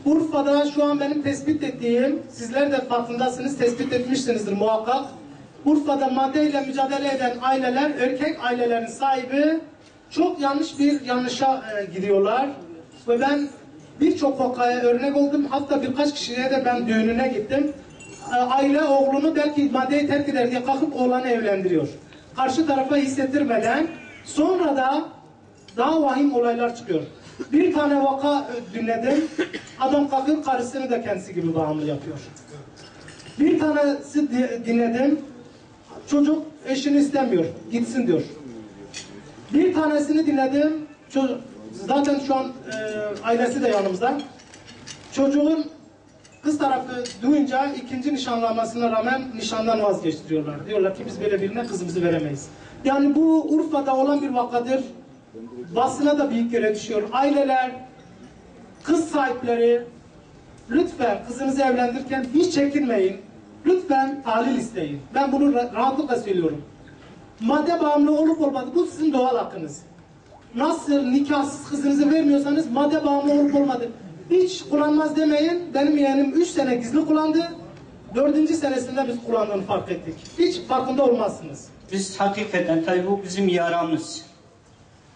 Urfa'da şu an benim tespit ettiğim, sizler de farkındasınız, tespit etmişsinizdir muhakkak. Urfa'da maddeyle mücadele eden aileler, erkek ailelerin sahibi çok yanlış bir yanlışa gidiyorlar. Ve ben birçok vakaya örnek oldum. Hatta birkaç kişiye de ben düğününe gittim. Aile oğlunu belki maddeyi terk eder diye kalkıp oğlanı evlendiriyor. Karşı tarafa hissettirmeden sonra da daha vahim olaylar çıkıyor. Bir tane vaka dinledim. Adam kalkıp karısını da kendisi gibi bağımlı yapıyor. Bir tanesi dinledim. Çocuk eşini istemiyor. Gitsin diyor. Bir tanesini dinledim. Zaten şu an ailesi de yanımızda. Çocuğun kız tarafı duyunca ikinci nişanlanmasına rağmen nişandan vazgeçtiriyorlar. Diyorlar ki biz böyle birine kızımızı veremeyiz. Yani bu Urfa'da olan bir vakadır. Basına da büyük görev düşüyor. Aileler, kız sahipleri lütfen kızınızı evlendirirken hiç çekinmeyin. Lütfen tahlil isteyin. Ben bunu rahatlıkla söylüyorum. Madde bağımlı olup olmadı bu sizin doğal hakkınız. Nasıl nikahsız kızınızı vermiyorsanız madde bağımlı olup olmadı. Hiç kullanmaz demeyin. Benim yeğenim 3 sene gizli kullandı. 4. senesinde biz kullandığını fark ettik. Hiç farkında olmazsınız. Biz hakikaten tabii bu bizim yaramız.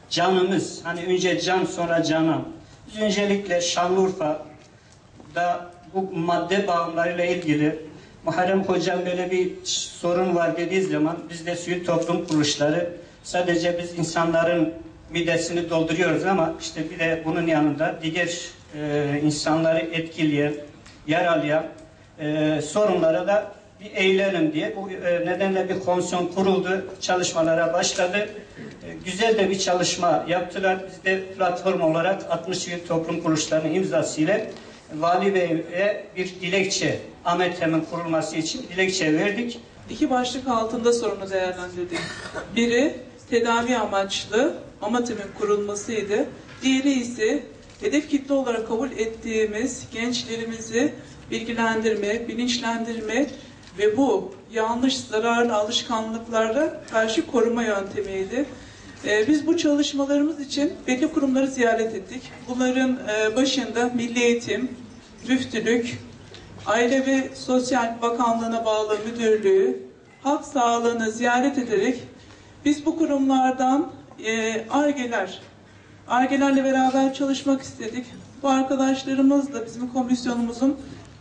Canımız. Hani önce can sonra canan. Biz öncelikle Şanlıurfa'da bu madde bağımlarıyla ilgili Muharrem Hocam böyle bir sorun var dediği zaman biz de sivil toplum kuruluşları sadece biz insanların midesini dolduruyoruz ama işte bir de bunun yanında diğer insanları etkileyen, yaralayan sorunlara da bir eğilelim diye bu nedenle bir komisyon kuruldu, çalışmalara başladı. Güzel de bir çalışma yaptılar. Biz de platform olarak 60 sivil toplum kuruluşlarının imzasıyla Vali Bey'e bir dilekçe, AMETEM'in kurulması için dilekçe verdik. İki başlık altında sorunu değerlendirdik. Biri tedavi amaçlı AMETEM'in kurulmasıydı. Diğeri ise hedef kitle olarak kabul ettiğimiz gençlerimizi bilgilendirme, bilinçlendirme ve bu yanlış, zararlı alışkanlıklara karşı koruma yöntemiydi. Biz bu çalışmalarımız için belli kurumları ziyaret ettik. Bunların başında Milli Eğitim, Müftülük, Aile ve Sosyal Bakanlığı'na bağlı müdürlüğü, halk sağlığını ziyaret ederek biz bu kurumlardan Ar-Ge'lerle beraber çalışmak istedik. Bu arkadaşlarımız da bizim komisyonumuzun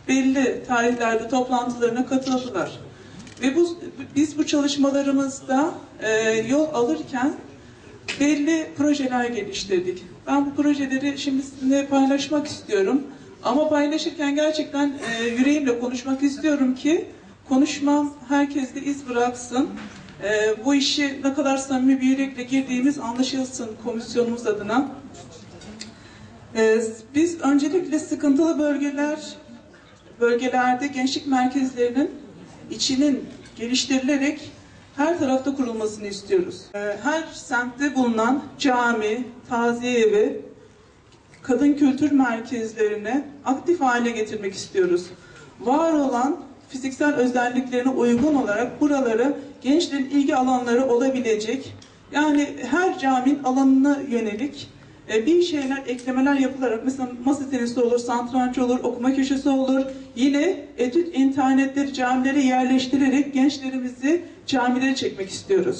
belli tarihlerde toplantılarına katıldılar. Ve biz bu çalışmalarımızda yol alırken belli projeler geliştirdik. Ben bu projeleri şimdi sizinle paylaşmak istiyorum. Ama paylaşırken gerçekten yüreğimle konuşmak istiyorum ki konuşmam herkeste iz bıraksın. Bu işi ne kadar samimi bir yürekle girdiğimiz anlaşılsın komisyonumuz adına. Biz öncelikle sıkıntılı bölgelerde gençlik merkezlerinin içinin geliştirilerek her tarafta kurulmasını istiyoruz. Her semtte bulunan cami, taziye evi, kadın kültür merkezlerine aktif hale getirmek istiyoruz. Var olan fiziksel özelliklerine uygun olarak buralara gençlerin ilgi alanları olabilecek, yani her caminin alanına yönelik bir şeyler, eklemeler yapılarak, mesela masa tenisi olur, satranç olur, okuma köşesi olur, yine etüt internetleri camilere yerleştirerek gençlerimizi camilere çekmek istiyoruz.